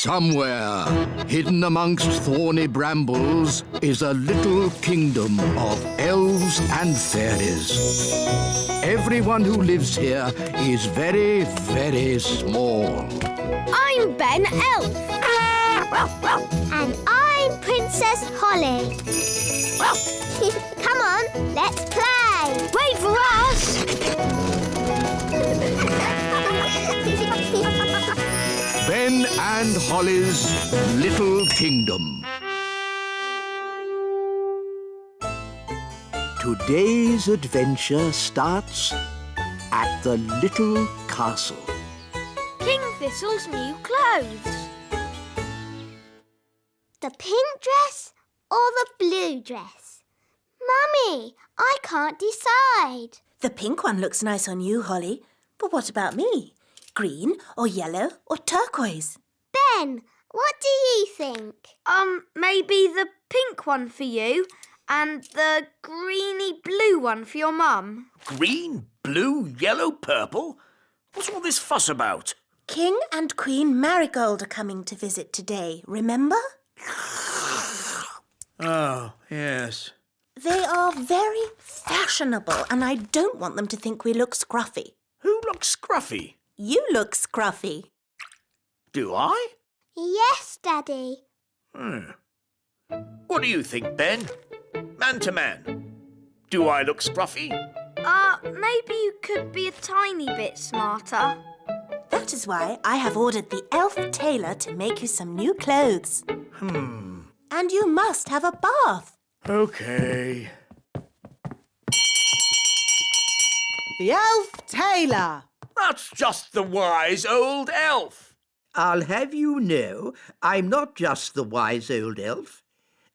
Somewhere, hidden amongst thorny brambles, is a little kingdom of elves and fairies. Everyone who lives here is very, very small. I'm Ben Elf. And I'm Princess Holly. Come on, let's play. Wait for us. Ben and Holly's Little Kingdom. Today's adventure starts at the little castle. King Thistle's new clothes. The pink dress or the blue dress? Mummy, I can't decide. The pink one looks nice on you, Holly. But what about me? Green or yellow or turquoise? Ben, what do you think? Maybe the pink one for you and the greeny blue one for your mum. Green, blue, yellow, purple? What's all this fuss about? King and Queen Marigold are coming to visit today, remember? Oh, yes. They are very fashionable and I don't want them to think we look scruffy. Who looks scruffy? You look scruffy. Do I? Yes, Daddy. What do you think, Ben? Man to man. Do I look scruffy? Maybe you could be a tiny bit smarter. That is why I have ordered the elf tailor to make you some new clothes. And you must have a bath. OK. The elf tailor. That's just the wise old elf. I'll have you know, I'm not just the wise old elf.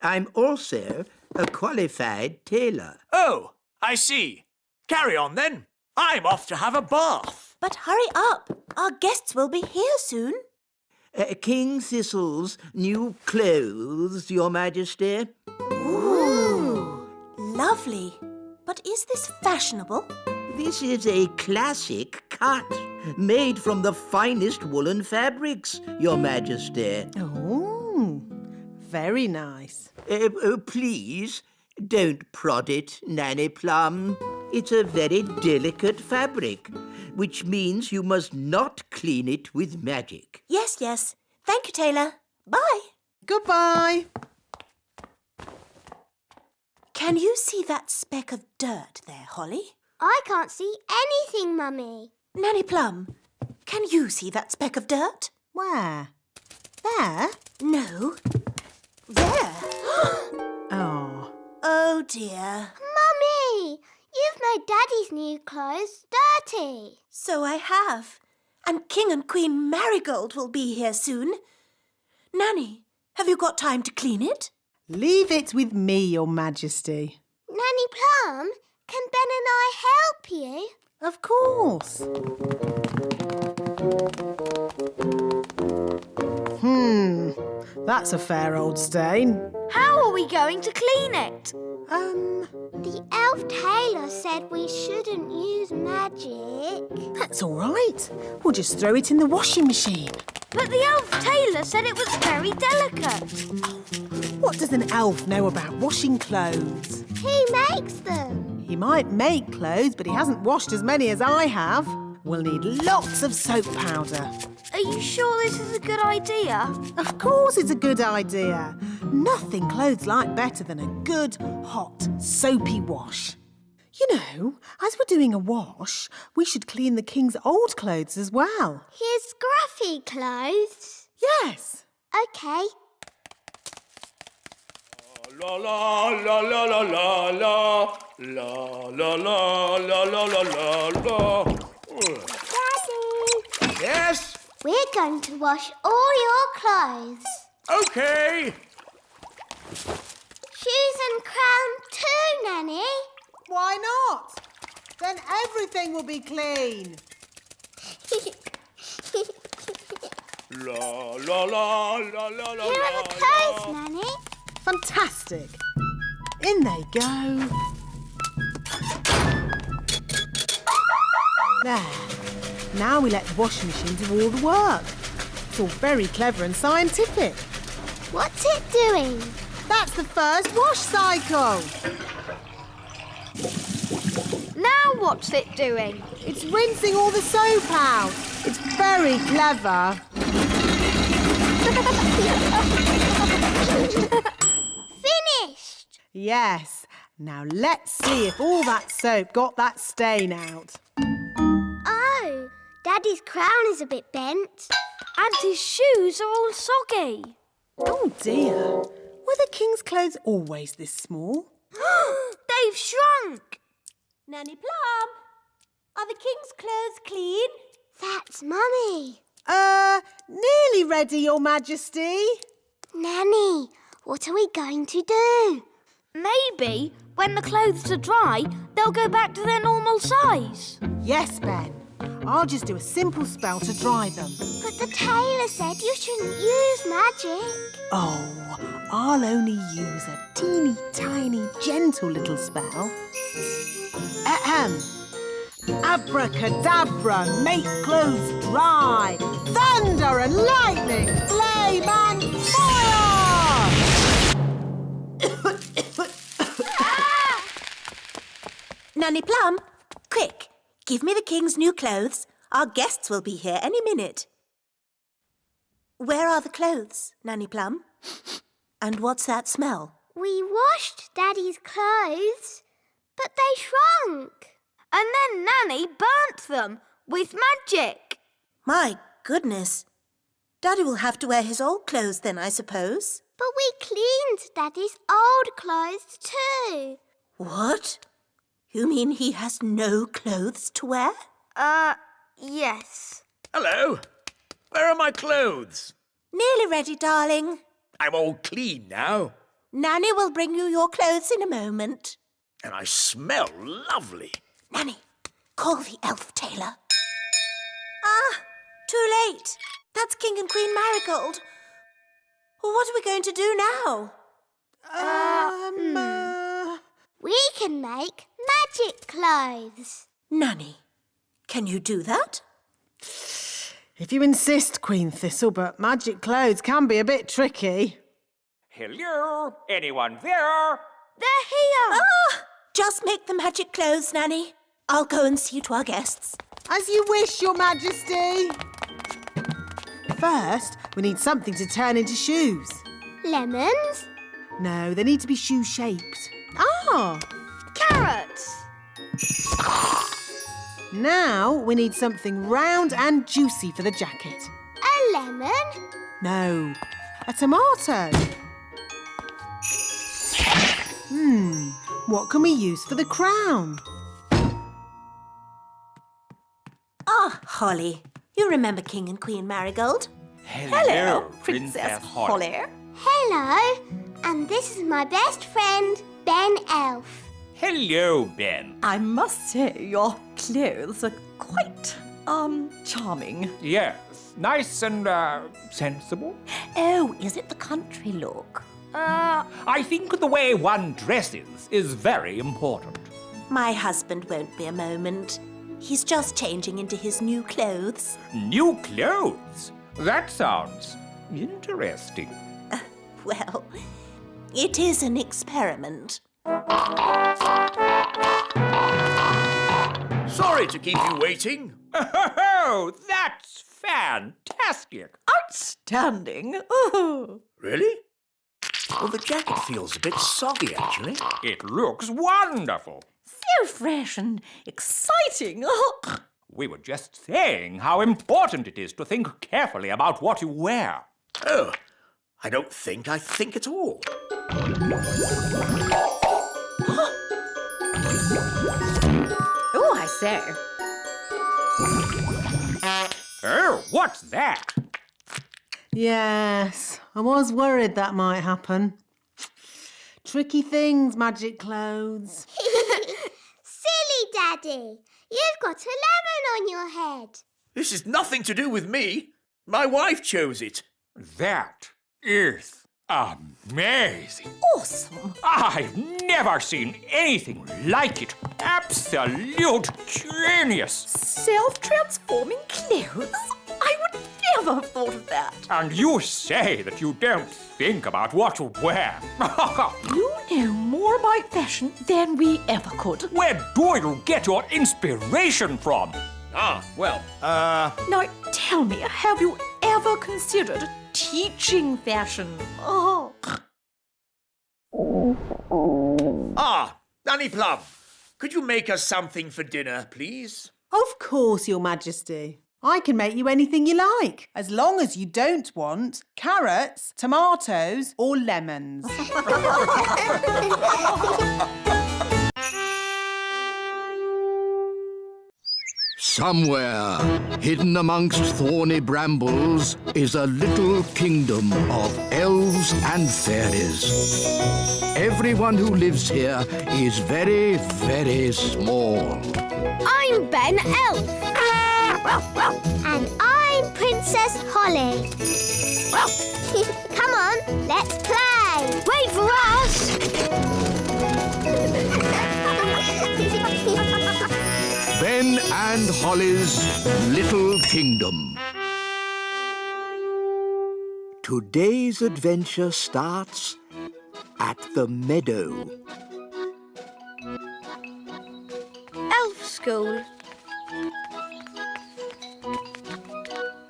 I'm also a qualified tailor. Oh, I see. Carry on, then. I'm off to have a bath. But hurry up. Our guests will be here soon. King Thistle's new clothes, Your Majesty. Ooh, lovely. But is this fashionable? This is a classic cut, made from the finest woolen fabrics, Your Majesty. Oh, very nice. Please, don't prod it, Nanny Plum. It's a very delicate fabric, which means you must not clean it with magic. Yes, yes. Thank you, tailor. Bye. Goodbye. Can you see that speck of dirt there, Holly? I can't see anything, Mummy. Nanny Plum, can you see that speck of dirt? Where? There? No. There. Oh. Oh, dear. Mummy, you've made Daddy's new clothes dirty. So I have. And King and Queen Marigold will be here soon. Nanny, have you got time to clean it? Leave it with me, Your Majesty. Nanny Plum, can Ben and I help you? Of course. That's a fair old stain. How are we going to clean it? The elf tailor said we shouldn't use magic. That's all right. We'll just throw it in the washing machine. But the elf tailor said it was very delicate. What does an elf know about washing clothes? He makes them. He might make clothes, but he hasn't washed as many as I have. We'll need lots of soap powder. Are you sure this is a good idea? Of course it's a good idea. Nothing clothes like better than a good, hot, soapy wash. You know, as we're doing a wash, we should clean the king's old clothes as well. His scruffy clothes? Yes. OK. La la la la la la la la la la la la la la. Daddy! Yes? We're going to wash all your clothes. OK. Shoes and crown too, Nanny. Why not? Then everything will be clean. La la la la la la. Here are the clothes, Nanny. Fantastic. In they go. There. Now we let the washing machine do all the work. It's all very clever and scientific. What's it doing? That's the first wash cycle. Now what's it doing? It's rinsing all the soap out. It's very clever. Finished! Yes. Now let's see if all that soap got that stain out. Oh, Daddy's crown is a bit bent. And his shoes are all soggy. Oh dear. Were the king's clothes always this small? They've shrunk. Nanny Plum, are the king's clothes clean? That's Mummy. Nearly ready, Your Majesty. Nanny, what are we going to do? Maybe when the clothes are dry, they'll go back to their normal size. Yes, Ben. I'll just do a simple spell to dry them. But the tailor said you shouldn't use magic. Oh, I'll only use a teeny tiny gentle little spell. Ahem. Abracadabra, make clothes dry. Thunder and lightning, flame and fire! Nanny Plum, quick, give me the king's new clothes. Our guests will be here any minute. Where are the clothes, Nanny Plum? And what's that smell? We washed Daddy's clothes, but they shrunk. And then Nanny burnt them with magic. My goodness. Daddy will have to wear his old clothes then, I suppose. But we cleaned Daddy's old clothes too. What? You mean he has no clothes to wear? Yes. Hello. Where are my clothes? Nearly ready, darling. I'm all clean now. Nanny will bring you your clothes in a moment. And I smell lovely. Nanny, call the elf tailor. Ah, too late. That's King and Queen Marigold. Well, what are we going to do now? We can make magic clothes. Nanny, can you do that? If you insist, Queen Thistle, but magic clothes can be a bit tricky. Hello? Anyone there? They're here. Just make the magic clothes, Nanny. I'll go and see to our guests. As you wish, Your Majesty. First, we need something to turn into shoes. Lemons? No, they need to be shoe-shaped. Ah! Carrots. Now we need something round and juicy for the jacket. A lemon? No, a tomato. What can we use for the crown? Ah, Holly. You remember King and Queen Marigold? Hello, Princess Holly. Hello. And this is my best friend, Ben Elf. Hello, Ben. I must say, your clothes are quite, charming. Yes, nice and, sensible. Oh, is it the country look? I think the way one dresses is very important. My husband won't be a moment. He's just changing into his new clothes. New clothes? That sounds interesting. Well, it is an experiment. Sorry to keep you waiting. Oh, that's fantastic. Outstanding. Oh. Really? Well, the jacket feels a bit soggy, actually. It looks wonderful. So fresh and exciting. We were just saying how important it is to think carefully about what you wear. Oh, I don't think I think at all. Oh, I say. Oh, what's that? Yes, I was worried that might happen. Tricky things, magic clothes. Silly Daddy. You've got a lemon on your head. This is nothing to do with me. My wife chose it. That is amazing. Awesome. I've never seen anything like it. Absolute genius. Self-transforming clothes? I would never have thought of that. And you say that you don't think about what you wear. You know more about fashion than we ever could. Where do you get your inspiration from? Now, tell me, have you ever considered teaching fashion? Oh. Ah, Nanny Plum, could you make us something for dinner, please? Of course, Your Majesty. I can make you anything you like, as long as you don't want carrots, tomatoes or lemons. Somewhere, hidden amongst thorny brambles, is a little kingdom of elves and fairies. Everyone who lives here is very, very small. I'm Ben Elf. And I'm Princess Holly. Come on, let's play. Wait for us! Ben and Holly's Little Kingdom. Today's adventure starts at the meadow. Elf School.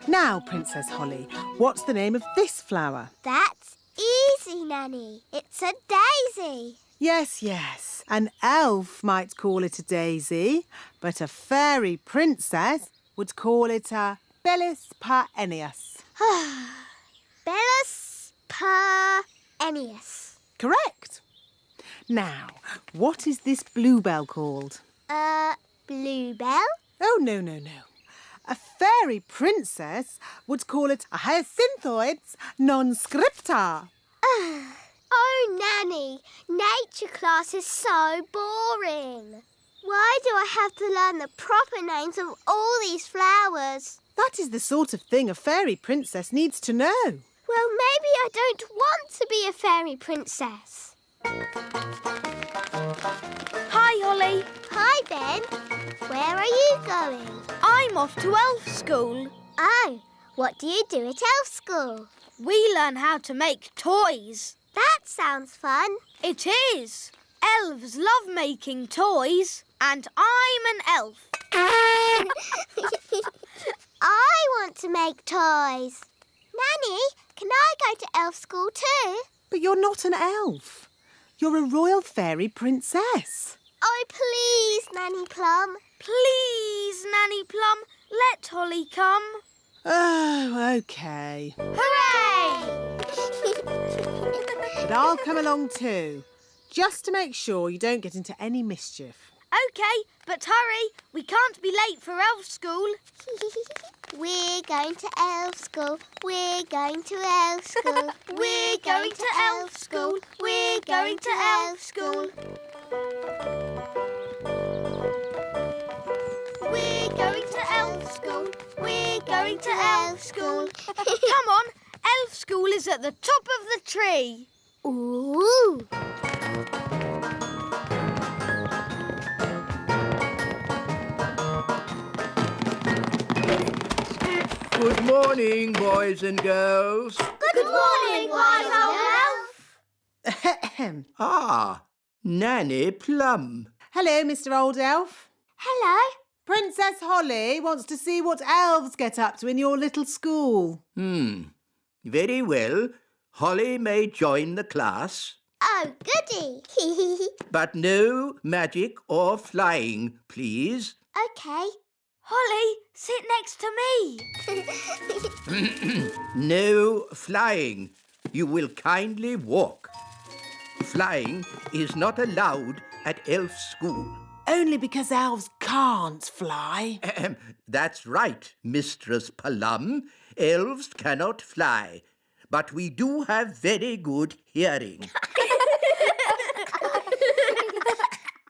Now, Princess Holly, what's the name of this flower? That's easy, Nanny. It's a daisy. Yes, yes. An elf might call it a daisy, but a fairy princess would call it a Bellis perennius. Bellis perennius. Correct. Now, what is this bluebell called? Bluebell? Oh, no, no, no. A fairy princess would call it a Hyacinthoids non-scripta. Oh, Nanny, nature class is so boring. Why do I have to learn the proper names of all these flowers? That is the sort of thing a fairy princess needs to know. Well, maybe I don't want to be a fairy princess. Hi, Holly. Hi, Ben. Where are you going? I'm off to Elf School. Oh, what do you do at elf school? We learn how to make toys. That sounds fun. It is. Elves love making toys, and I'm an elf. I want to make toys. Nanny, can I go to elf school too? But you're not an elf. You're a royal fairy princess. Oh, please, Nanny Plum. Please, Nanny Plum, let Holly come. Oh, OK. Hooray! But I'll come along too, just to make sure you don't get into any mischief. OK, but hurry. We can't be late for elf school. We're going to elf school. We're going to elf school. We're going to elf school. We're going to elf school. We're going to elf school. We're going to elf school. Come on, elf school is at the top of the tree. Ooh. Good morning, boys and girls. Good morning, wise old elf. Ah, Nanny Plum. Hello, Mr. Old Elf. Hello. Princess Holly wants to see what elves get up to in your little school. Very well. Holly may join the class, Oh, goody. but no magic or flying, please. OK. Holly, sit next to me. No flying. You will kindly walk. Flying is not allowed at elf school. Only because elves can't fly. That's right, Mistress Plum. Elves cannot fly, but we do have very good hearing.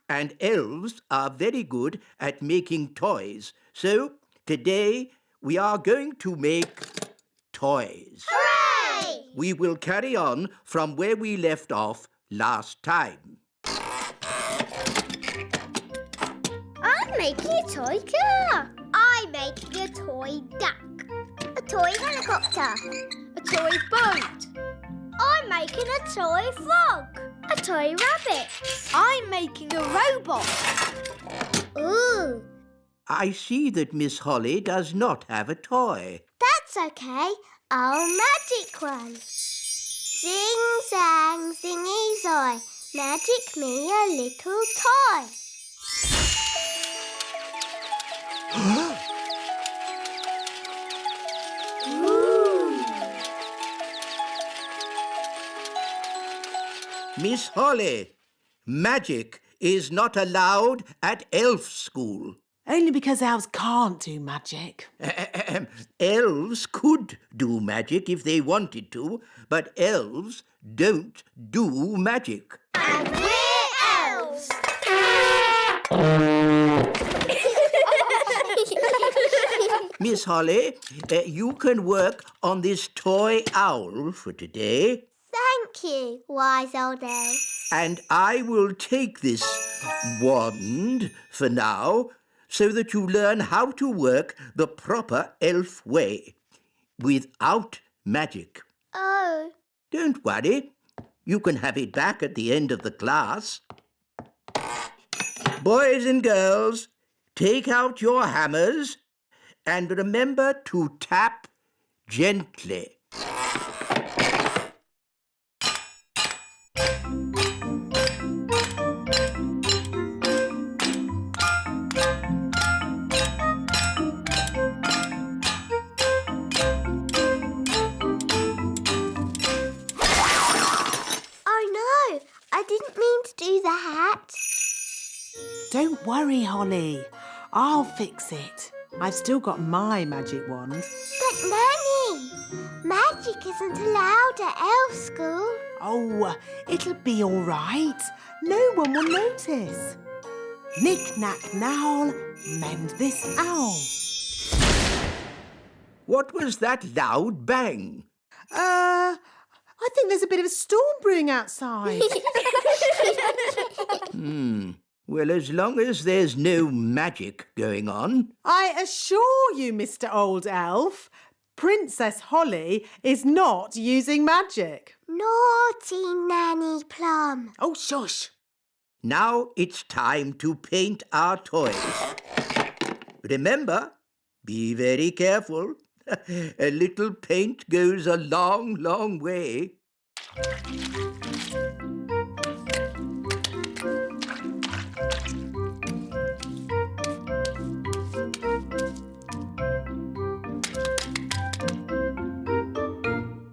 And elves are very good at making toys. So today we are going to make toys. Hooray! We will carry on from where we left off last time. I'm making a toy car. I'm making a toy duck. toy helicopter. A toy boat. I'm making a toy frog. A toy rabbit. I'm making a robot. Ooh, I see that Miss Holly does not have a toy. that's okay. I'll magic one. Zing, zang, zingy, zoy. Magic me a little toy. Miss Holly, magic is not allowed at elf school. Only because elves can't do magic. Elves could do magic if they wanted to, but elves don't do magic. And we're elves. Miss Holly, you can work on this toy owl for today, Thank you, wise old elf. and I will take this wand for now so that you learn how to work the proper elf way, without magic. Oh, Don't worry, you can have it back at the end of the class. Boys and girls, take out your hammers and remember to tap gently. oh no, I didn't mean to do that. Don't worry, Holly. I'll fix it. I've still got my magic wand. But Nanny, magic isn't allowed at elf school. Oh, it'll be all right. No one will notice. Knick-knack now, mend this owl. What was that loud bang? I think there's a bit of a storm brewing outside. Well, as long as there's no magic going on. I assure you, Mr. Old Elf, Princess Holly is not using magic. Naughty Nanny Plum. Oh, shush. Now it's time to paint our toys. Remember, be very careful. A little paint goes a long, long way.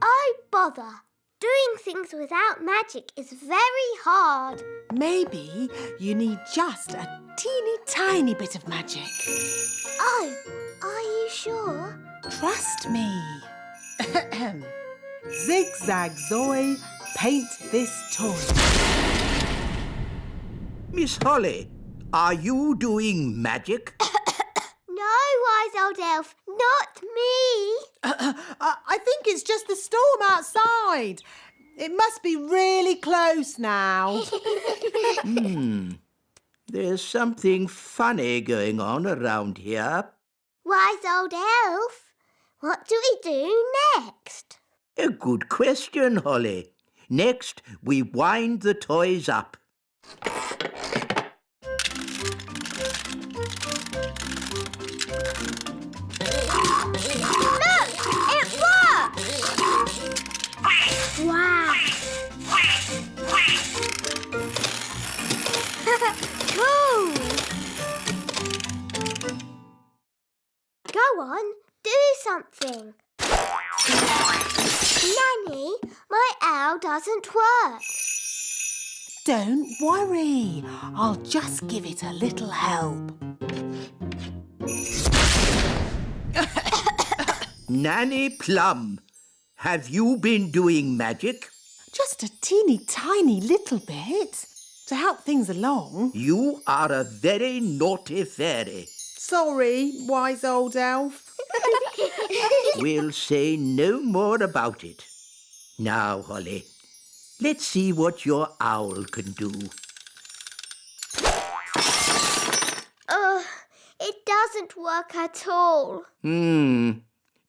Oh, bother. Doing things without magic is very hard. Maybe you need just a teeny tiny bit of magic. Oh, are you sure? Trust me. Zigzag Zoe, paint this toy. Miss Holly, are you doing magic? No, wise old elf, not me. I think it's just the storm outside. It must be really close now. There's something funny going on around here. Wise old elf, what do we do next? A good question, Holly. Next, we wind the toys up. Look, it works! Wow! Cool! Go on, do something. Nanny, my owl doesn't work. Don't worry. I'll just give it a little help. Nanny Plum, have you been doing magic? Just a teeny tiny little bit to help things along. You are a very naughty fairy. Sorry, wise old elf. We'll say no more about it. Now, Holly, let's see what your owl can do. It doesn't work at all.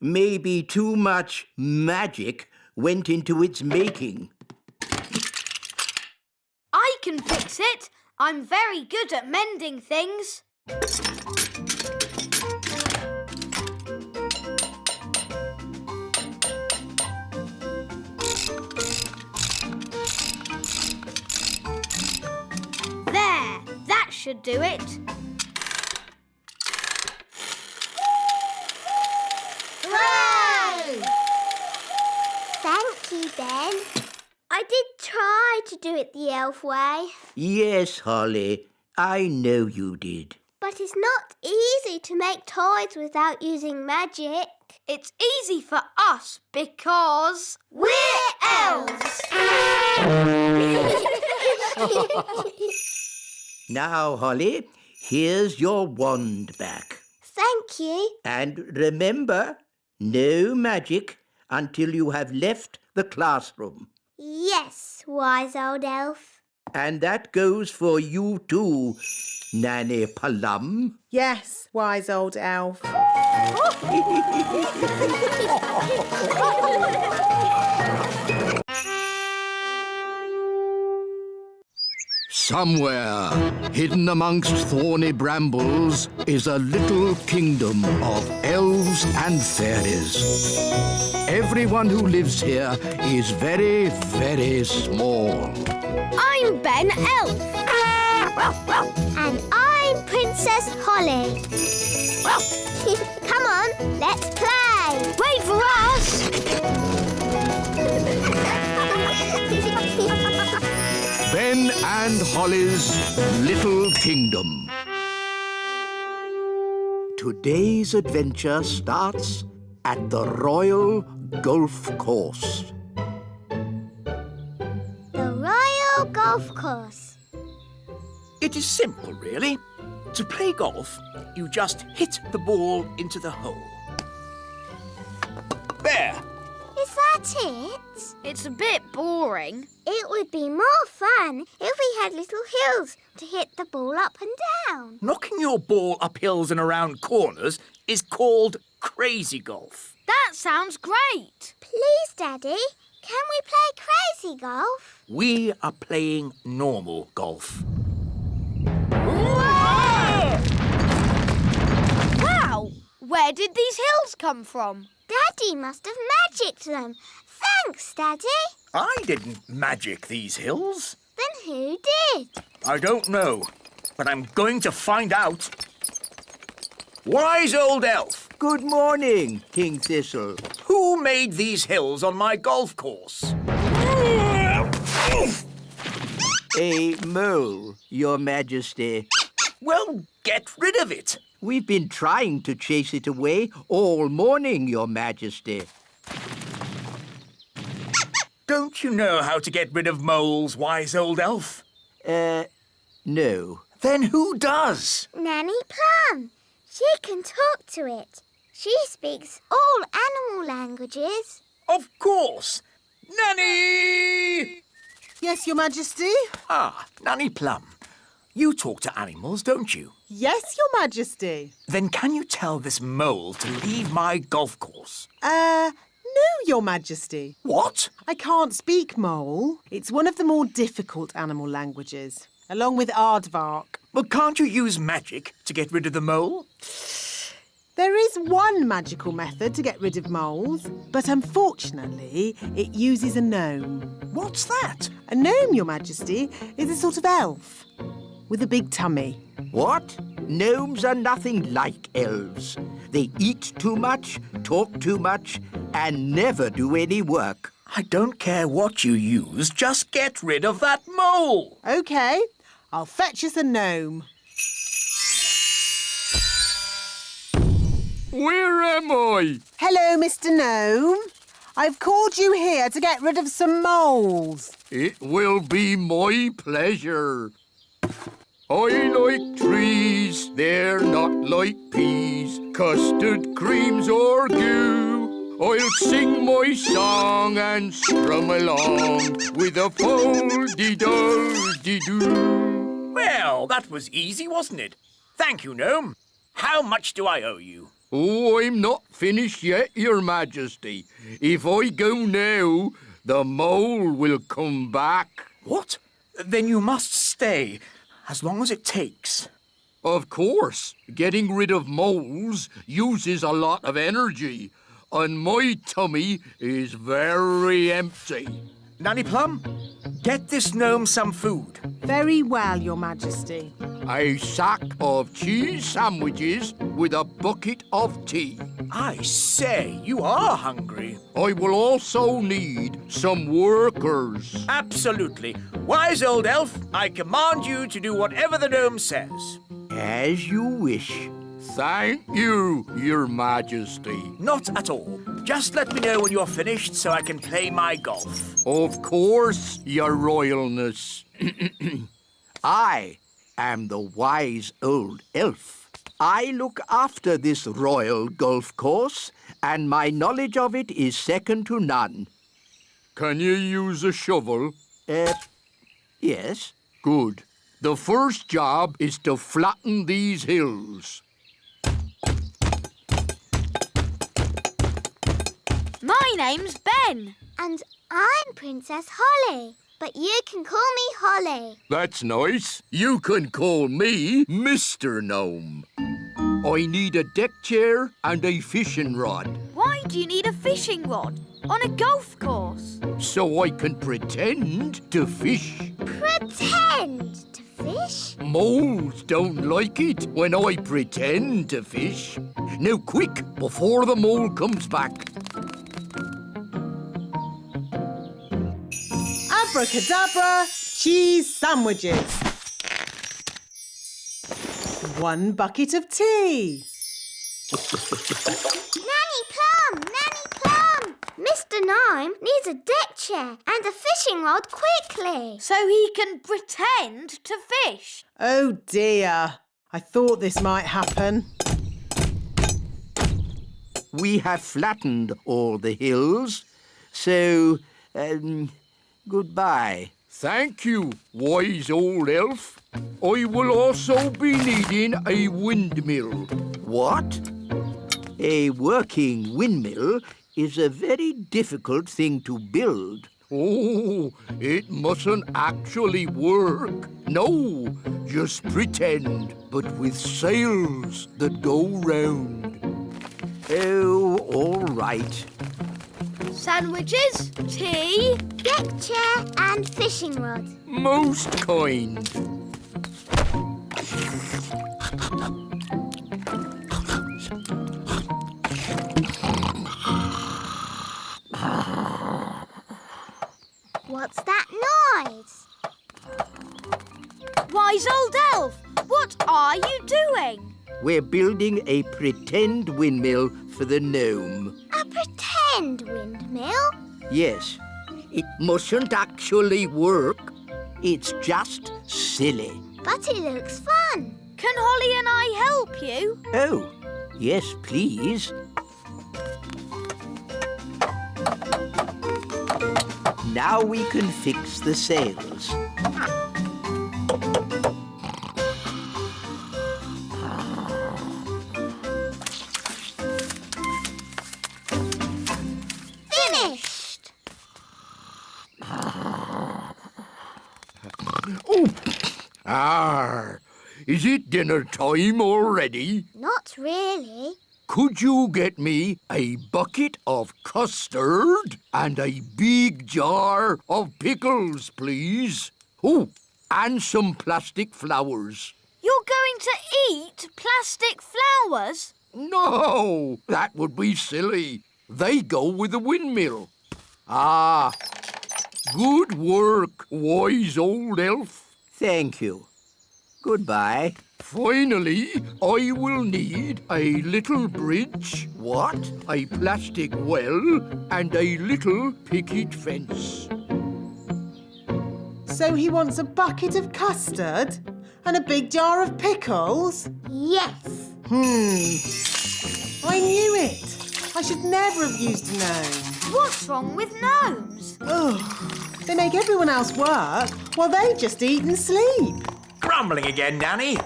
Maybe too much magic went into its making. I can fix it. I'm very good at mending things. There, that should do it. Hooray! Thank you, Ben. I did try to do it the elf way. Yes, Holly, I know you did. But it's not easy to make toys without using magic. It's easy for us because We're elves! Now, Holly, here's your wand back. Thank you. And remember, no magic until you have left the classroom. Yes, wise old elf. And that goes for you too, Nanny Plum. Yes, wise old elf. Somewhere, hidden amongst thorny brambles, is a little kingdom of elves and fairies. Everyone who lives here is very, very small. I'm Ben Elf. And I'm Princess Holly. Come on, let's play. Wait for us. Ben and Holly's Little Kingdom. Today's adventure starts at the Royal Golf Course. The Royal Golf Course. It is simple, really. To play golf, you just hit the ball into the hole. There! Is that it? It's a bit boring. It would be more fun if we had little hills to hit the ball up and down. Knocking your ball up hills and around corners is called crazy golf. That sounds great. Please, Daddy, can we play crazy golf? We are playing normal golf. Wow! Where did these hills come from? Daddy must have magicked them. Thanks, Daddy. I didn't magic these hills. Then who did? I don't know, but I'm going to find out. Wise old elf, Good morning, King Thistle. who made these hills on my golf course? A mole, Your Majesty. Well, get rid of it. We've been trying to chase it away all morning, Your Majesty. Don't you know how to get rid of moles, wise old elf? No. Then who does? Nanny Plum. She can talk to it. She speaks all animal languages. Of course. Nanny! Yes, Your Majesty? Ah, Nanny Plum. You talk to animals, don't you? Yes, Your Majesty. Then can you tell this mole to leave my golf course? No, Your Majesty. What? I can't speak mole. It's one of the more difficult animal languages, along with aardvark. But can't you use magic to get rid of the mole? There is one magical method to get rid of moles, but unfortunately it uses a gnome. What's that? A gnome, Your Majesty, is a sort of elf with a big tummy. What? Gnomes are nothing like elves. They eat too much, talk too much, and never do any work. I don't care what you use, just get rid of that mole. OK, I'll fetch us a gnome. Where am I? Hello, Mr. Gnome. I've called you here to get rid of some moles. It will be my pleasure. I like trees, they're not like peas, custard creams or goo. I'll sing my song and strum along with a fol-de-dol-de-doo. Well, that was easy, wasn't it? Thank you, Gnome. How much do I owe you? Oh, I'm not finished yet, Your Majesty. If I go now, the mole will come back. What? Then you must stay, as long as it takes. Of course, getting rid of moles uses a lot of energy, and my tummy is very empty. Nanny Plum, get this gnome some food. Very well, Your Majesty. A sack of cheese sandwiches with a bucket of tea. I say, you are hungry. I will also need some workers. Absolutely. Wise old elf, I command you to do whatever the gnome says. As you wish. Thank you, Your Majesty. Not at all. Just let me know when you're finished so I can play my golf. Of course, Your Royalness. I am the wise old elf. I look after this royal golf course, and my knowledge of it is second to none. Can you use a shovel? Yes. Good. The first job is to flatten these hills. My name's Ben. And I'm Princess Holly, but you can call me Holly. That's nice. You can call me Mr. Gnome. I need a deck chair and a fishing rod, Why do you need a fishing rod on a golf course? so I can pretend to fish. Pretend to fish? Moles don't like it when I pretend to fish. Now quick, before the mole comes back. Abracadabra, cheese sandwiches. 1 bucket of tea. Nanny Plum! Nanny Plum! Mr. Gnome needs a deck chair and a fishing rod quickly. So he can pretend to fish. Oh dear. I thought this might happen. We have flattened all the hills, so, goodbye. Thank you, wise old elf. I will also be needing a windmill. What? A working windmill is a very difficult thing to build. Oh, it mustn't actually work. No, just pretend, but with sails that go round. Oh, all right. Sandwiches, tea. Deck chair and fishing rod. Most kind. What's that noise? Wise old elf, what are you doing? We're building a pretend windmill for the gnome. A pretend windmill? Yes, it mustn't actually work. It's just silly. But it looks fun. Can Holly and I help you? Oh, yes, please. Now we can fix the sails. Finished. Oh, is it dinner time already? Not really. Could you get me a bucket of custard and a big jar of pickles, please? Oh, and some plastic flowers. You're going to eat plastic flowers? No, that would be silly. They go with the windmill. Ah, good work, wise old elf. Thank you. Goodbye. Finally, I will need a little bridge. What? A plastic well and a little picket fence. So he wants a bucket of custard and a big jar of pickles? Yes. I knew it. I should never have used a gnome. What's wrong with gnomes? Ugh. They make everyone else work while they just eat and sleep. Grumbling again, Nanny.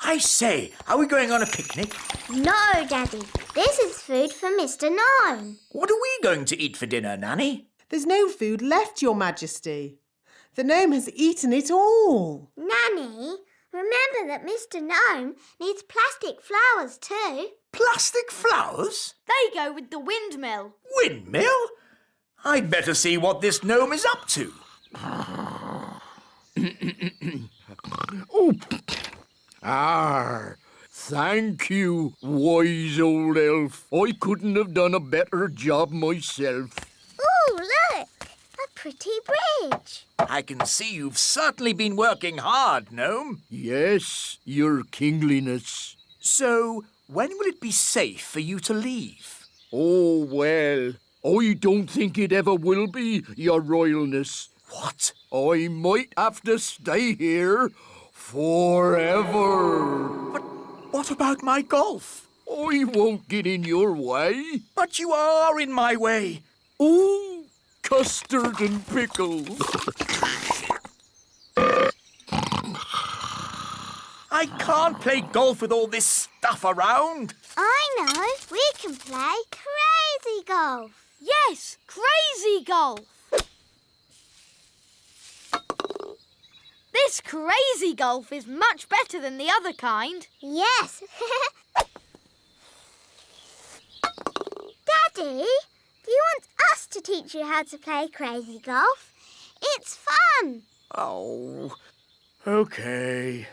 I say, are we going on a picnic? No, Daddy. This is food for Mr. Gnome. What are we going to eat for dinner, Nanny? There's no food left, Your Majesty. The gnome has eaten it all. Nanny, remember that Mr. Gnome needs plastic flowers too. Plastic flowers? They go with the windmill. Windmill? I'd better see what this gnome is up to. Oh. Thank you, wise old elf. I couldn't have done a better job myself. Ooh, look! A pretty bridge. I can see you've certainly been working hard, gnome. Yes, your kingliness. So, when will it be safe for you to leave? Oh, well, I don't think it ever will be, your royalness. What? I might have to stay here forever. But what about my golf? I won't get in your way. But you are in my way. Oh, custard and pickles. I can't play golf with all this stuff around. I know. We can play crazy golf. Yes, crazy golf. This crazy golf is much better than the other kind. Yes. Daddy, do you want us to teach you how to play crazy golf? It's fun. Oh, okay.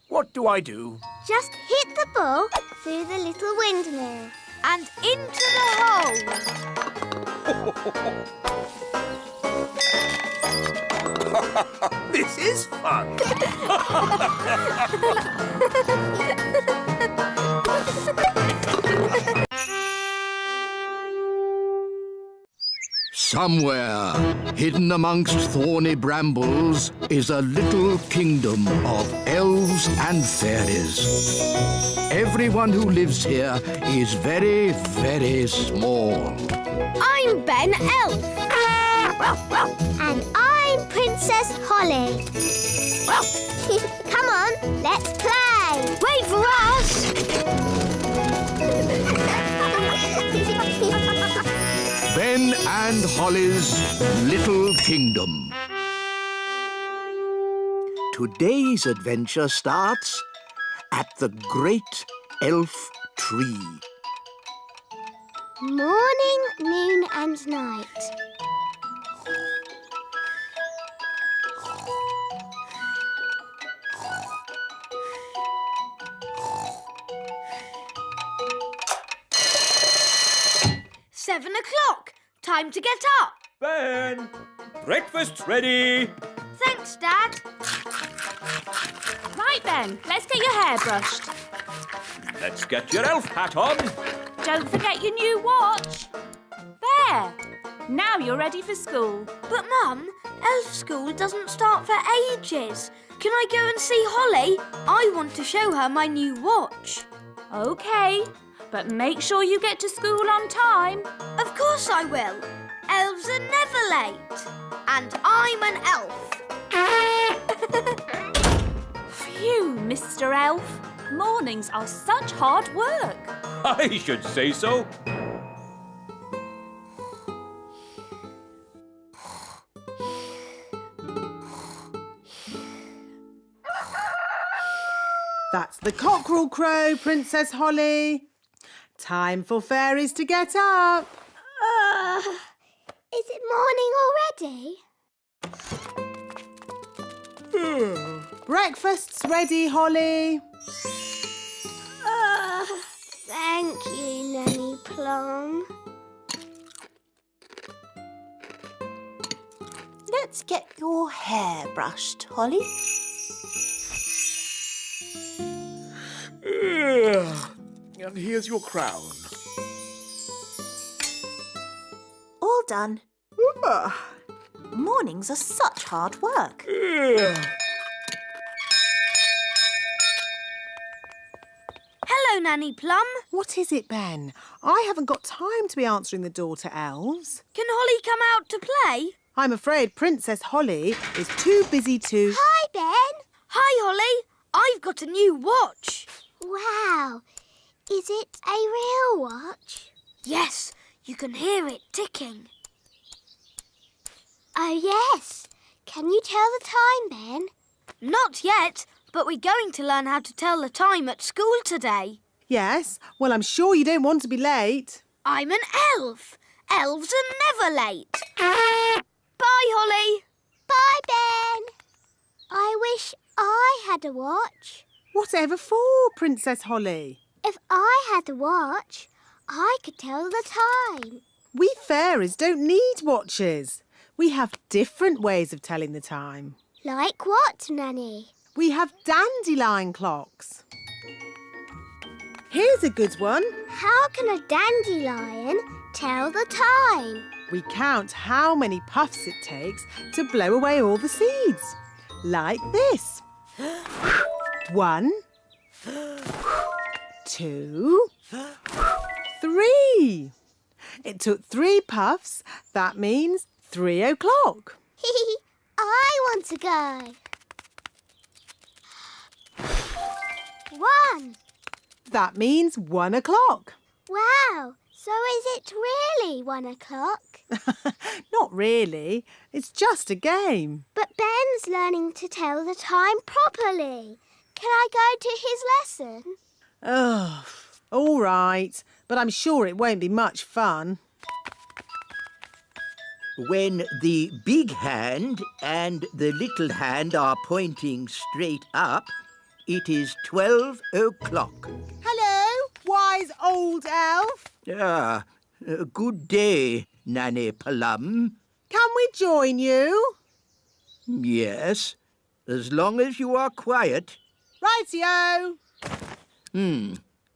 What do I do? Just hit the ball through the little windmill. And into the hole. This is fun. Somewhere, hidden amongst thorny brambles, is a little kingdom of elves and fairies. Everyone who lives here is very, very small. I'm Ben Elf. And I'm Princess Holly. Come on, let's play. Wait for us. Ben and Holly's Little Kingdom. Today's adventure starts at the Great Elf Tree. Morning, noon and night. Seven o'clock. Time to get up. Ben, breakfast's ready. Thanks, Dad. Right then, let's get your hair brushed. Let's get your elf hat on. Don't forget your new watch. There. Now you're ready for school. But, Mum, elf school doesn't start for ages. Can I go and see Holly? I want to show her my new watch. OK, but make sure you get to school on time. Of course I will. Elves are never late. And I'm an elf. Phew, Mr. Elf. Mornings are such hard work. I should say so. That's the cockerel crow, Princess Holly. Time for fairies to get up. Is it morning already? Breakfast's ready, Holly. Thank you, Nanny Plum. Let's get your hair brushed, Holly. And here's your crown. All done. Mornings are such hard work. Hello, Nanny Plum. What is it, Ben? I haven't got time to be answering the door to elves. Can Holly come out to play? I'm afraid Princess Holly is too busy to... Hi, Ben. Hi, Holly. I've got a new watch. Wow. Is it a real watch? Yes, you can hear it ticking. Oh, yes. Can you tell the time, Ben? Not yet, but we're going to learn how to tell the time at school today. Yes, well, I'm sure you don't want to be late. I'm an elf. Elves are never late. Bye, Holly. Bye, Ben. I wish I had a watch. Whatever for, Princess Holly? If I had a watch, I could tell the time. We fairies don't need watches. We have different ways of telling the time. Like what, Nanny? We have dandelion clocks. Here's a good one. How can a dandelion tell the time? We count how many puffs it takes to blow away all the seeds. Like this. 1, 2, 3. It took 3 puffs. That means 3 o'clock. I want to go. 1. That means 1 o'clock. Wow, so is it really 1 o'clock? Not really. It's just a game. But Ben's learning to tell the time properly. Can I go to his lesson? Oh, all right. But I'm sure it won't be much fun. When the big hand and the little hand are pointing straight up, it is 12 o'clock. Hello, wise old elf. Good day, Nanny Plum. Can we join you? Yes, as long as you are quiet. Rightio.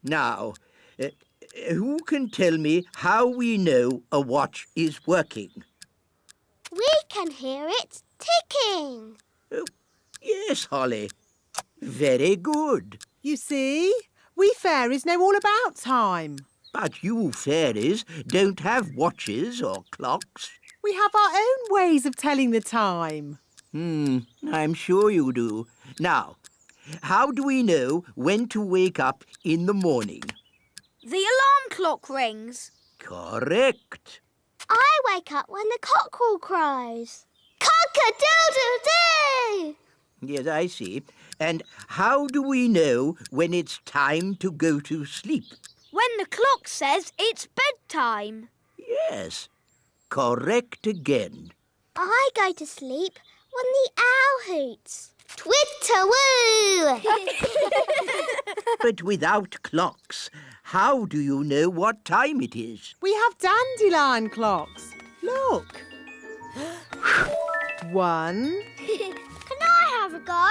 Now, who can tell me how we know a watch is working? We can hear it ticking. Yes, Holly. Very good. You see, we fairies know all about time. But you fairies don't have watches or clocks. We have our own ways of telling the time. I'm sure you do. Now, how do we know when to wake up in the morning? The alarm clock rings. Correct. I wake up when the cockerel crows. Cock-a-doodle-doo! Yes, I see. And how do we know when it's time to go to sleep? When the clock says it's bedtime. Yes, correct again. I go to sleep when the owl hoots. Twitter-woo! But without clocks, how do you know what time it is? We have dandelion clocks. Look. 1, Can I have a go?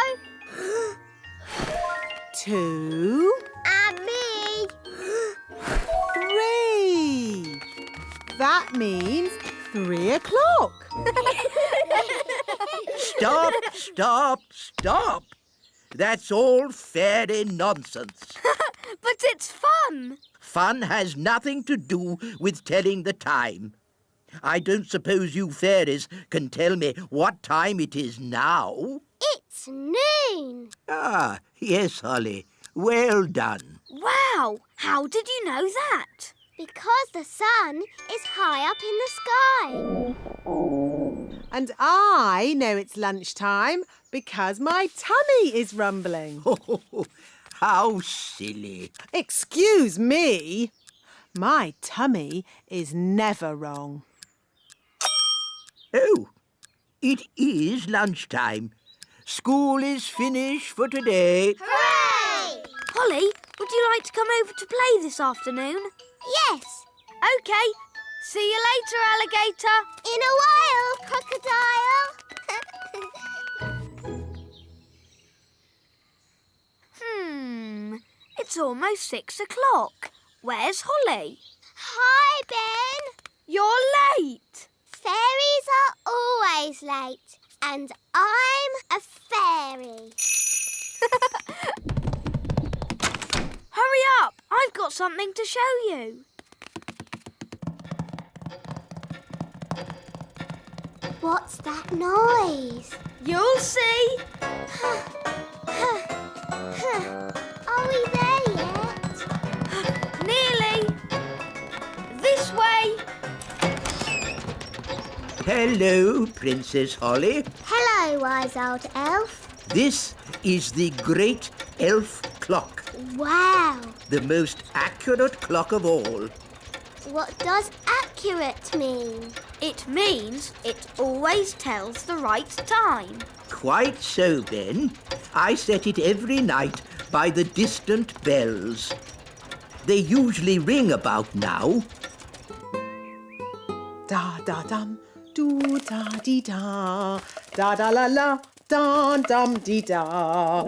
2, And me. 3. That means 3 o'clock. Stop, stop, stop. That's all fairy nonsense. But it's fun. Fun has nothing to do with telling the time. I don't suppose you fairies can tell me what time it is now. It's noon. Ah, yes, Holly. Well done. Wow, how did you know that? Because the sun is high up in the sky. And I know it's lunchtime because my tummy is rumbling. Oh, how silly. Excuse me. My tummy is never wrong. Oh, it is lunchtime. School is finished for today. Hooray! Holly, would you like to come over to play this afternoon? Yes. OK. See you later, alligator. In a while, crocodile. It's almost 6 o'clock. Where's Holly? Hi, Ben. You're late. Fairies are always late. And I'm a fairy. Hurry up. I've got something to show you. What's that noise? You'll see. Are we there yet? Hello, Princess Holly. Hello, wise old elf. This is the Great Elf Clock, Wow. the most accurate clock of all. What does accurate mean? It means it always tells the right time. Quite so, Ben. I set it every night by the distant bells. They usually ring about now. Da da dum, do da dee da, da da la la, da dum dee da.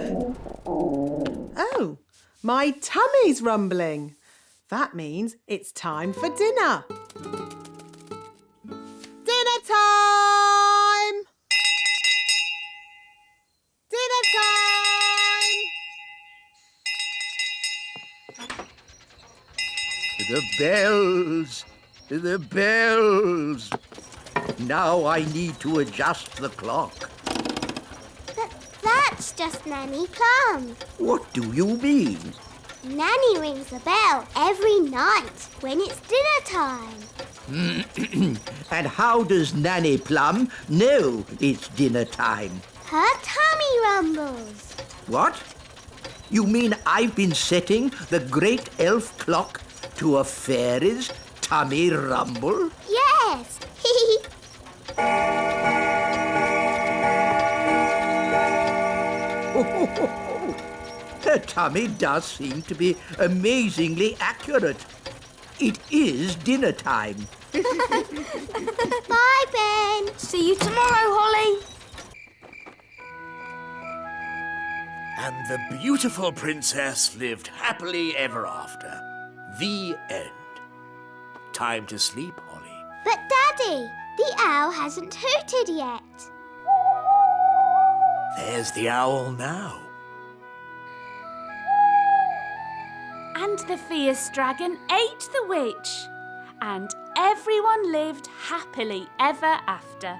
Oh, my tummy's rumbling. That means it's time for dinner. Dinner time! Dinner time! The bells! The bells! Now I need to adjust the clock. That's just Nanny Plum. What do you mean? Nanny rings the bell every night when it's dinner time. And how does Nanny Plum know it's dinner time? Her tummy rumbles. What? You mean I've been setting the Great Elf Clock to a fairy's tummy rumble? Yes. Her tummy does seem to be amazingly accurate. It is dinner time. Bye, Ben. See you tomorrow, Holly. And the beautiful princess lived happily ever after. The end. Time to sleep, Holly. But, Daddy, the owl hasn't hooted yet. There's the owl now. And the fierce dragon ate the witch. And everyone lived happily ever after.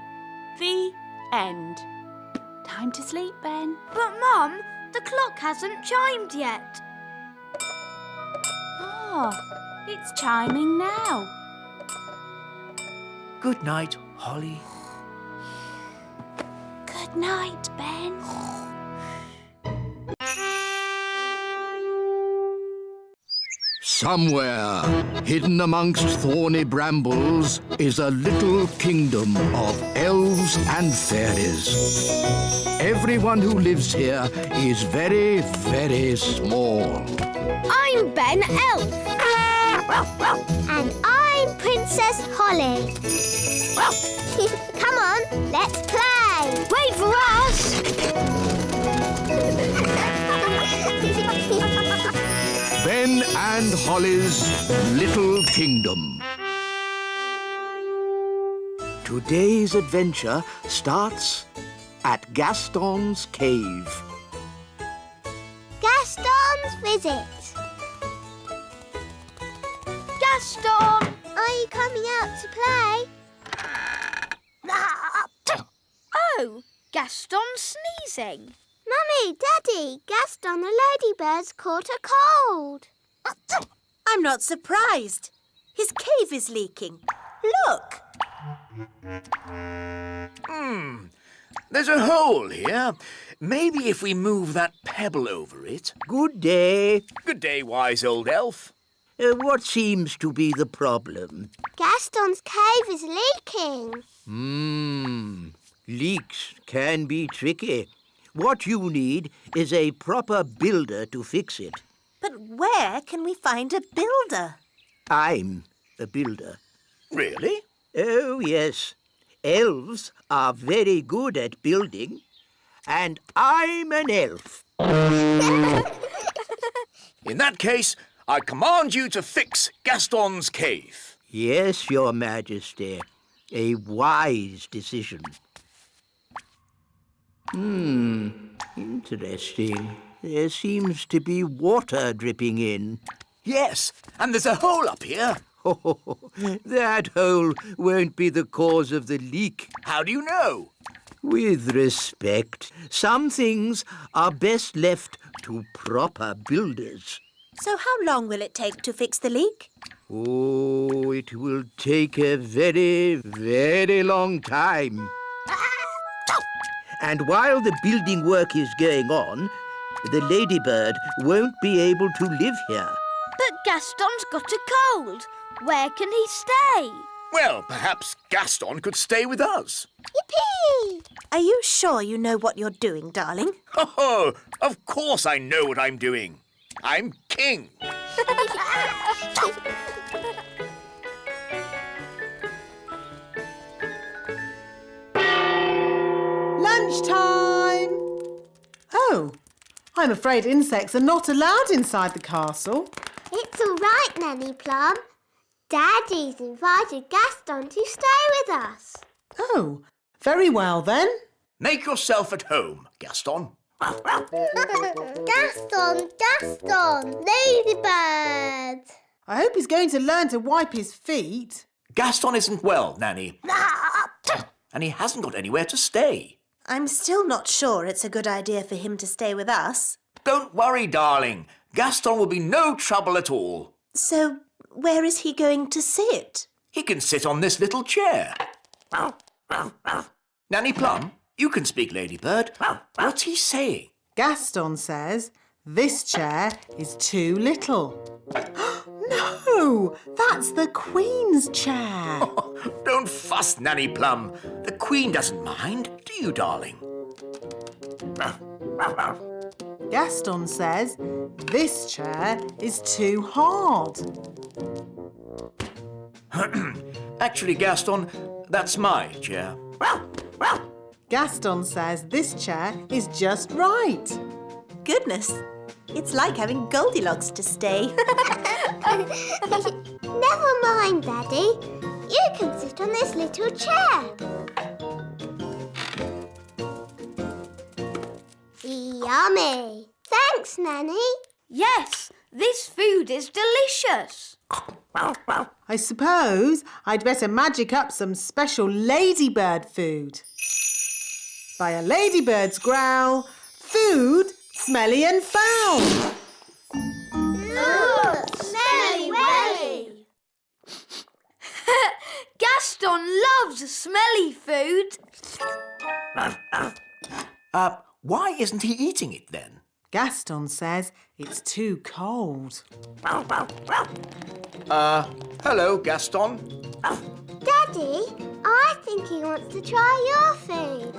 The end. Time to sleep, Ben. But, Mum, the clock hasn't chimed yet. Oh, it's chiming now. Good night, Holly. Good night, Ben. Somewhere, hidden amongst thorny brambles, is a little kingdom of elves and fairies. Everyone who lives here is very, very small. I'm Ben Elf. And I'm Princess Holly. Come on, let's play. Wait for us. Ben and Holly's Little Kingdom. Today's adventure starts at Gastons Cave. Gaston's visit. Gaston. Are you coming out to play? Oh, Gaston's sneezing. Mummy, Daddy, Gaston the ladybird's caught a cold. I'm not surprised. His cave is leaking. Look. There's a hole here. Maybe if we move that pebble over it. Good day. Good day, wise old elf. What seems to be the problem? Gaston's cave is leaking. Leaks can be tricky. What you need is a proper builder to fix it. But where can we find a builder? I'm a builder. Really? Oh, yes. Elves are very good at building. And I'm an elf. In that case, I command you to fix Gaston's cave. Yes, Your Majesty. A wise decision. Interesting. There seems to be water dripping in. Yes, and there's a hole up here. Oh, that hole won't be the cause of the leak. How do you know? With respect, some things are best left to proper builders. So how long will it take to fix the leak? Oh, it will take a very, very long time. And while the building work is going on, the ladybird won't be able to live here. But Gaston's got a cold. Where can he stay? Well, perhaps Gaston could stay with us. Yippee! Are you sure you know what you're doing, darling? Oh, of course I know what I'm doing. I'm king. Lunchtime! Oh, I'm afraid insects are not allowed inside the castle. It's all right, Nanny Plum. Daddy's invited Gaston to stay with us. Oh, very well then. Make yourself at home, Gaston. Gaston, Ladybird. I hope he's going to learn to wipe his feet. Gaston isn't well, Nanny. And he hasn't got anywhere to stay. I'm still not sure it's a good idea for him to stay with us. Don't worry, darling. Gaston will be no trouble at all. So, where is he going to sit? He can sit on this little chair. Nanny Plum, you can speak, Ladybird. What's he saying? Gaston says this chair is too little. No, that's the Queen's chair. Don't fuss, Nanny Plum. The Queen doesn't mind, do you, darling? Gaston says this chair is too hard. Actually, Gaston, that's my chair. Gaston says this chair is just right. Goodness, it's like having Goldilocks to stay. Never mind, Daddy. You can sit on this little chair. Yummy. Thanks, Nanny. Yes, this food is delicious. I suppose I'd better magic up some special ladybird food. By a ladybird's growl, food smelly and foul. Smelly welly. Gaston loves smelly food. Why isn't he eating it then? Gaston says it's too cold. Hello, Gaston. Daddy, I think he wants to try your food.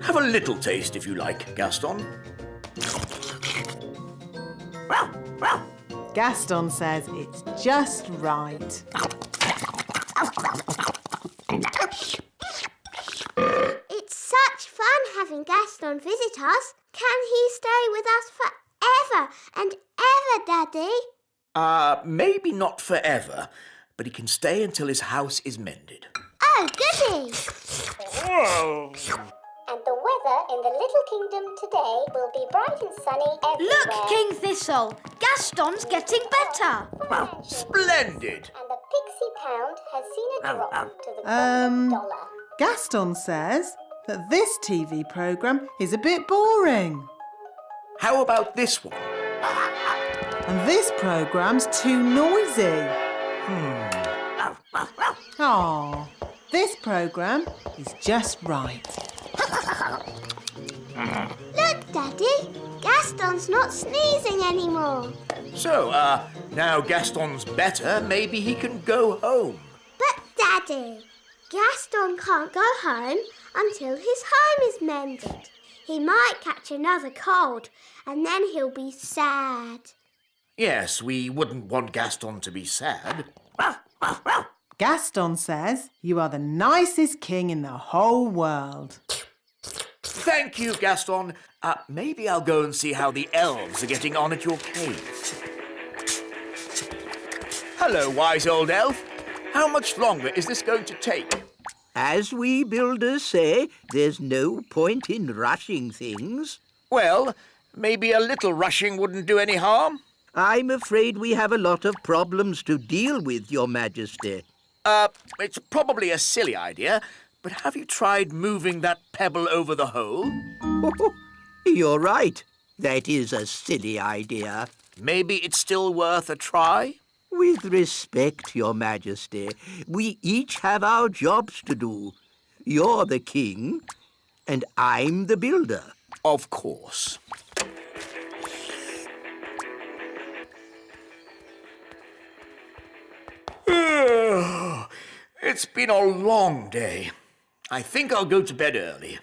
Have a little taste if you like, Gaston. Gaston says it's just right. It's such fun having Gaston visit us. Can he stay with us forever and ever, Daddy? Maybe not forever, but he can stay until his house is mended. Oh, goody! And the weather in the little kingdom today will be bright and sunny everywhere. Look, King Thistle, Gaston's getting better. Splendid! And the pixie pound has seen a drop to the dollar. Gaston says that this TV programme is a bit boring. How about this one? And this programme's too noisy. Aw, this programme is just right. Look, Daddy, Gaston's not sneezing anymore. So, now Gaston's better, maybe he can go home. But, Daddy, Gaston can't go home until his home is mended. He might catch another cold and then he'll be sad. Yes, we wouldn't want Gaston to be sad. Gaston says you are the nicest king in the whole world. Thank you, Gaston. Maybe I'll go and see how the elves are getting on at your cave. Hello, wise old elf. How much longer is this going to take? As we builders say, there's no point in rushing things. Well, maybe a little rushing wouldn't do any harm. I'm afraid we have a lot of problems to deal with, Your Majesty. It's probably a silly idea, but have you tried moving that pebble over the hole? You're right. That is a silly idea. Maybe it's still worth a try? With respect, Your Majesty, we each have our jobs to do. You're the king, and I'm the builder. Of course. It's been a long day. I think I'll go to bed early.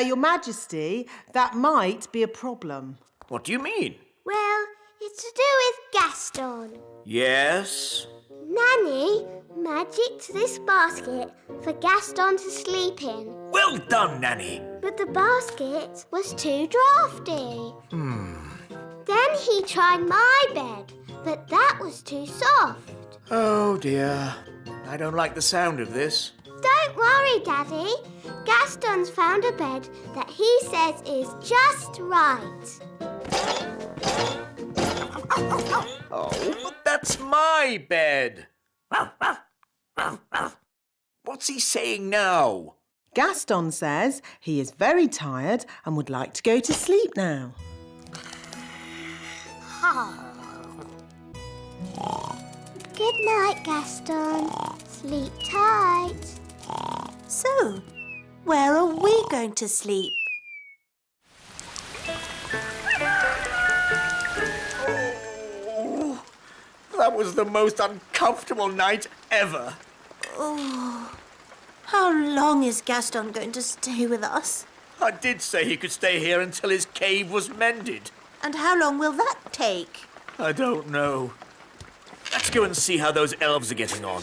Your Majesty, that might be a problem. What do you mean? Well, it's to do with Gaston. Yes? Nanny magicked this basket for Gaston to sleep in. Well done, Nanny. But the basket was too drafty. Then he tried my bed, but that was too soft. Oh, dear. I don't like the sound of this. Don't worry, Daddy. Gaston's found a bed that he says is just right. Oh, but that's my bed. What's he saying now? Gaston says he is very tired and would like to go to sleep now. Good night, Gaston. Sleep tight. So, where are we going to sleep? Oh, that was the most uncomfortable night ever. Oh, how long is Gaston going to stay with us? I did say he could stay here until his cave was mended. And how long will that take? I don't know. Let's go and see how those elves are getting on.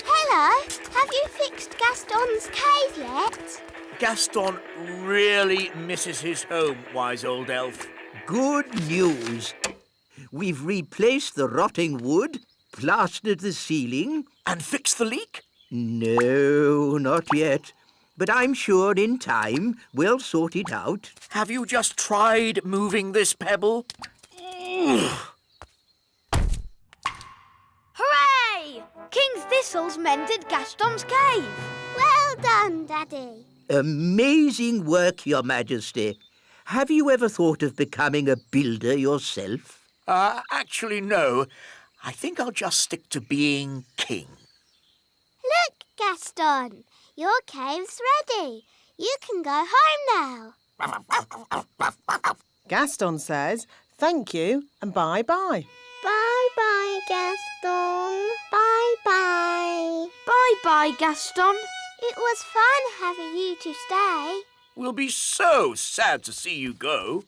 Hello. Have you fixed Gaston's cave yet? Gaston really misses his home, wise old elf. Good news. We've replaced the rotting wood, plastered the ceiling. And fixed the leak? No, not yet. But I'm sure in time we'll sort it out. Have you just tried moving this pebble? Hooray! King Thistle's mended Gaston's cave. Well done, Daddy. Amazing work, Your Majesty. Have you ever thought of becoming a builder yourself? Actually, no. I think I'll just stick to being king. Look, Gaston. Your cave's ready. You can go home now. Gaston says thank you and bye-bye. Bye-bye, Gaston. Bye-bye. Bye-bye, Gaston. It was fun having you to stay. We'll be so sad to see you go.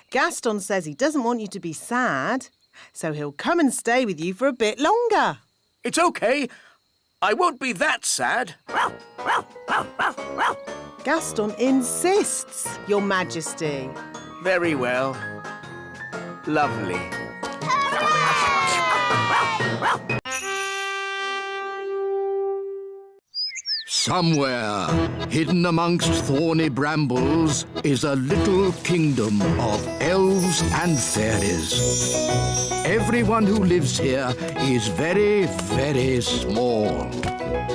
Gaston says he doesn't want you to be sad, so he'll come and stay with you for a bit longer. It's okay. I won't be that sad. Gaston insists, Your Majesty. Very well. Lovely. Somewhere, hidden amongst thorny brambles, is a little kingdom of elves and fairies. Everyone who lives here is very, very small.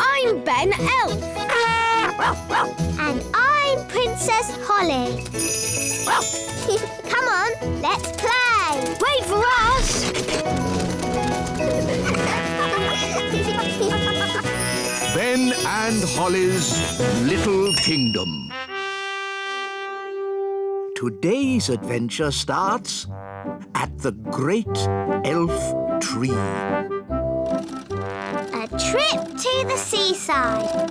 I'm Ben Elf. And I'm Princess Holly. Come on, let's play. Wait for us. Ben and Holly's Little Kingdom. Today's adventure starts at the Great Elf Tree. A trip to the seaside.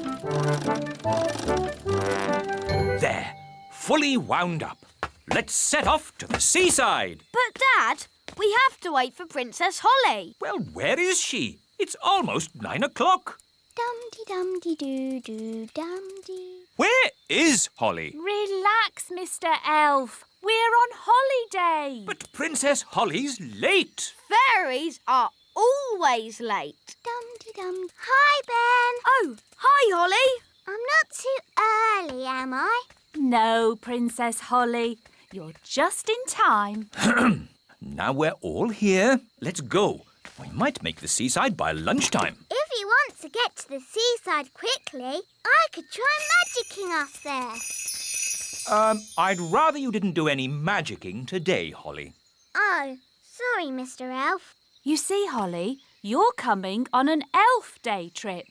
There, fully wound up. Let's set off to the seaside. But, Dad, we have to wait for Princess Holly. Well, where is she? It's almost 9 o'clock. Dum-de-dum-de-doo-doo-dum-de. Where is Holly? Relax, Mr. Elf. We're on holiday. But Princess Holly's late. Fairies are always late. Dum-de-dum. Hi, Ben. Oh, hi, Holly. I'm not too early, am I? No, Princess Holly. You're just in time. Now we're all here. Let's go. We might make the seaside by lunchtime. If you want to get to the seaside quickly, I could try magicking us there. I'd rather you didn't do any magicking today, Holly. Oh, sorry, Mr. Elf. You see, Holly, you're coming on an elf day trip.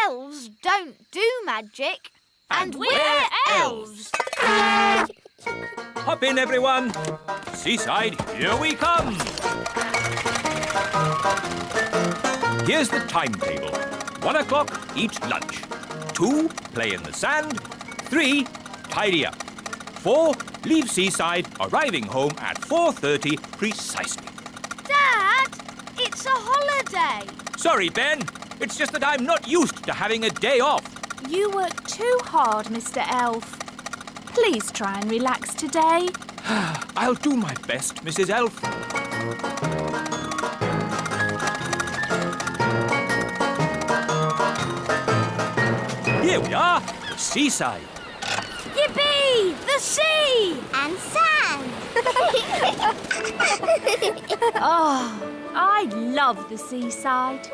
Elves don't do magic. And we're elves. Hop in, everyone. Seaside, here we come. Here's the timetable. 1 o'clock, eat lunch. 2, play in the sand. 3, tidy up. 4, leave Seaside, arriving home at 4:30 precisely. Dad, it's a holiday. Sorry, Ben. It's just that I'm not used to having a day off. You work too hard, Mr. Elf. Please try and relax today. I'll do my best, Mrs. Elf. Here we are, the seaside. Yippee! The sea! And sand. Oh, I love the seaside.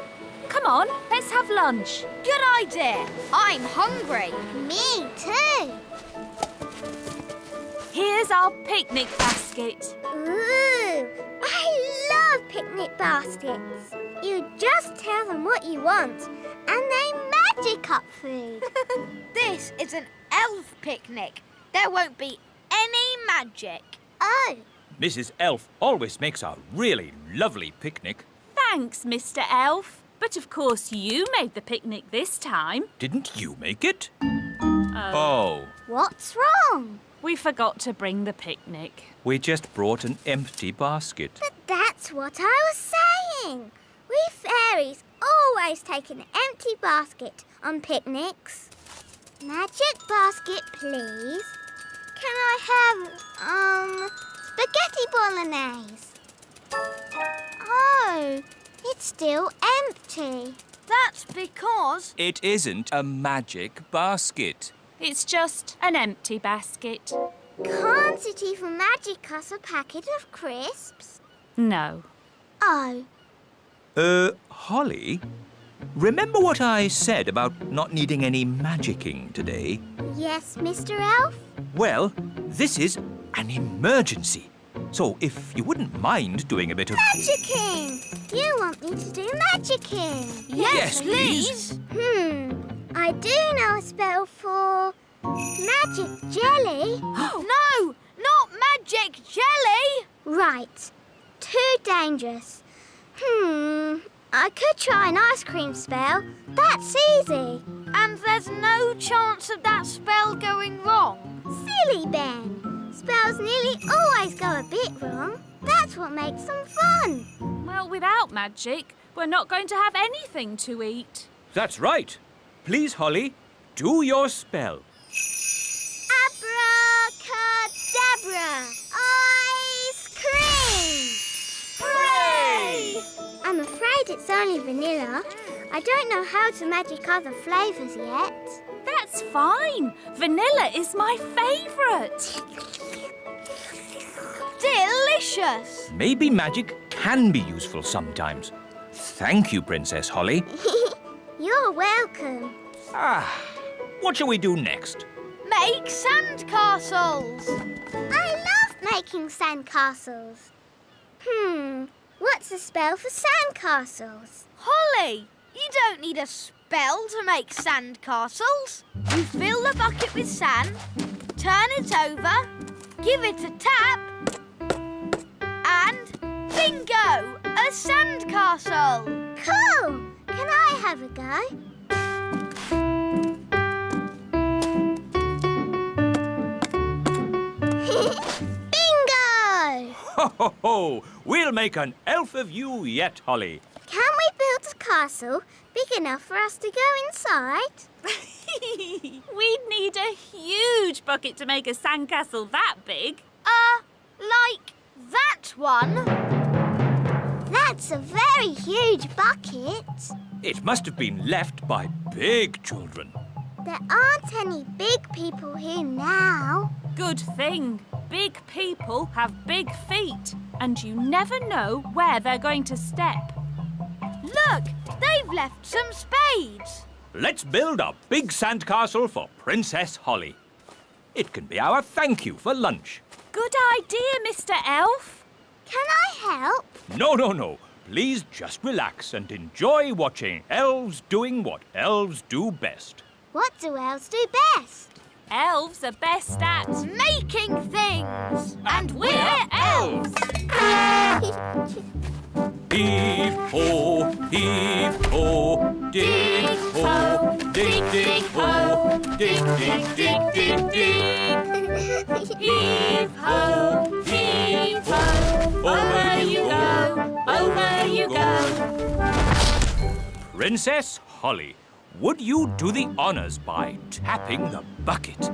Come on, let's have lunch. Good idea. I'm hungry. Me too. Here's our picnic basket. Ooh, I love picnic baskets. You just tell them what you want and they magic up food. This is an elf picnic. There won't be any magic. Oh, Mrs. Elf always makes a really lovely picnic. Thanks, Mr. Elf. But of course you made the picnic this time. Didn't you make it? Oh. what's wrong? We forgot to bring the picnic. We just brought an empty basket. But that's what I was saying. We fairies always take an empty basket on picnics. Magic basket, please. Can I have, spaghetti bolognese? Oh, it's still empty. That's because... It isn't a magic basket. It's just an empty basket. Can't it even magic us a packet of crisps? No. Oh, Holly, remember what I said about not needing any magicking today? yes, Mr. Elf? Well, this is an emergency. So if you wouldn't mind doing a bit of... Magicking! You want me to do magicking? Yes, please. I do know a spell for magic jelly. No, not magic jelly. Right. Too dangerous. I could try an ice cream spell. That's easy. And there's no chance of that spell going wrong. Silly Ben. Spells nearly always go a bit wrong. That's what makes them fun. Well, without magic, we're not going to have anything to eat. That's right. Please, Holly, do your spell. Abracadabra! Ice cream! Hooray! I'm afraid it's only vanilla. I don't know how to magic other flavours yet. That's fine. Vanilla is my favourite. Delicious. Maybe magic can be useful sometimes. Thank you, Princess Holly. You're welcome. What shall we do next? Make sandcastles. I love making sandcastles. What's the spell for sandcastles? Holly, you don't need a spell to make sandcastles. You fill the bucket with sand, turn it over, give it a tap, and bingo! A sandcastle! Cool! Can I have a go? Bingo! Ho, ho, ho! We'll make an elf of you yet, Holly. Can we build a castle big enough for us to go inside? We'd need a huge bucket to make a sandcastle that big. Like that one? That's a very huge bucket. It must have been left by big children. There aren't any big people here now. Good thing. Big people have big feet, and you never know where they're going to step. Look, they've left some spades. Let's build a big sandcastle for Princess Holly. It can be our thank you for lunch. Good idea, Mr. Elf. Can I help? No. Please just relax and enjoy watching elves doing what elves do best. What do elves do best? Elves are best at Making things. And we're elves. Heave-ho, heave-ho, dig-ho, dig-dig-ho, dig-dig-dig-dig-dig. Heave-ho, heave-ho, over you go, over you go. Princess Holly, would you do the honours by tapping the bucket?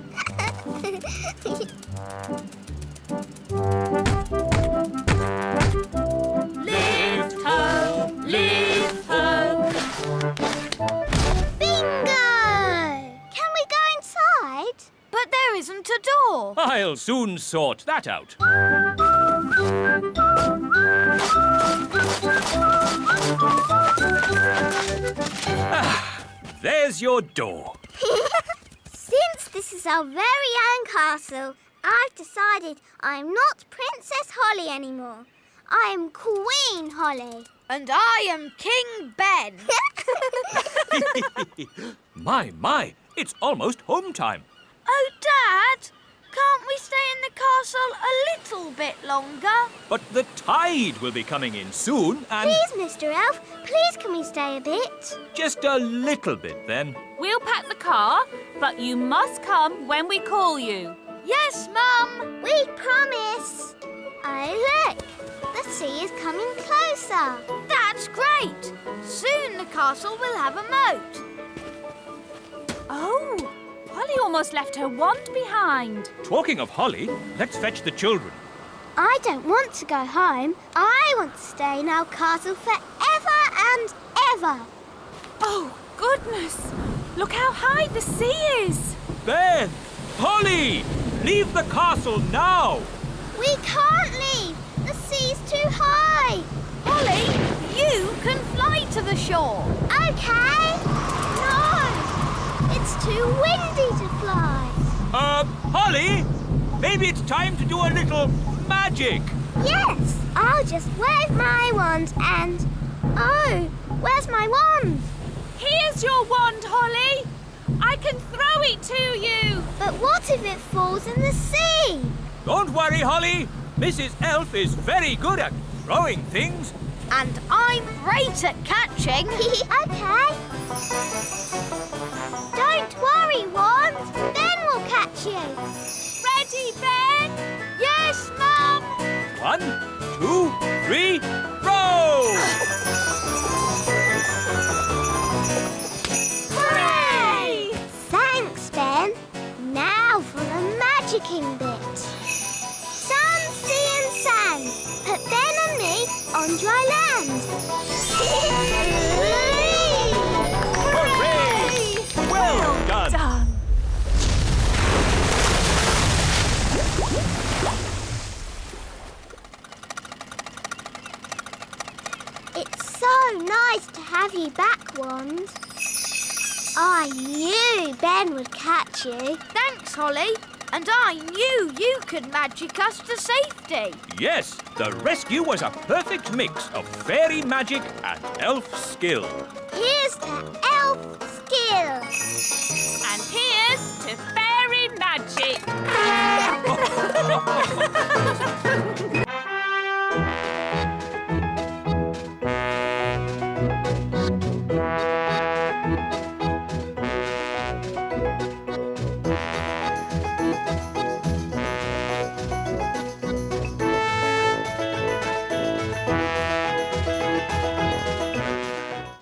Lift ho, lift ho. Bingo! Can we go inside? But there isn't a door. I'll soon sort that out. There's your door. Since this is our very own castle, I've decided I'm not Princess Holly anymore. I am Queen Holly. And I am King Ben. My, it's almost home time. Oh, Dad, can't we stay in the castle a little bit longer? But the tide will be coming in soon and... Please, Mr. Elf, please can we stay a bit? Just a little bit then. We'll pack the car, but you must come when we call you. Yes, Mum. We promise. Oh, look, the sea is coming closer. That's great. Soon the castle will have a moat. Oh, Holly almost left her wand behind. Talking of Holly, let's fetch the children. I don't want to go home. I want to stay in our castle forever and ever. Oh, goodness. Look how high the sea is. Ben! Holly! Leave the castle now! We can't leave. The sea's too high. Holly, you can fly to the shore. Okay. No, it's too windy to fly. Holly? Maybe it's time to do a little magic. Yes, I'll just wave my wand and... Oh, where's my wand? Here's your wand, Holly. I can throw it to you. But what if it falls in the sea? Don't worry, Holly. Mrs. Elf is very good at throwing things. And I'm great at catching. Okay. Don't worry, wand. Ben will catch you. Ready, Ben? Yes, Mum. 1, 2, 3, row! Hooray! Thanks, Ben. Now for the magicking bit. Sun, sea and sand. Put Ben and me on dry land. Hooray! Well done! It's so nice to have you back, Wand. I knew Ben would catch you. Thanks, Holly. And I knew you could magic us to safety. Yes, the rescue was a perfect mix of fairy magic and elf skill. Here's to elf skill. And here's to fairy magic.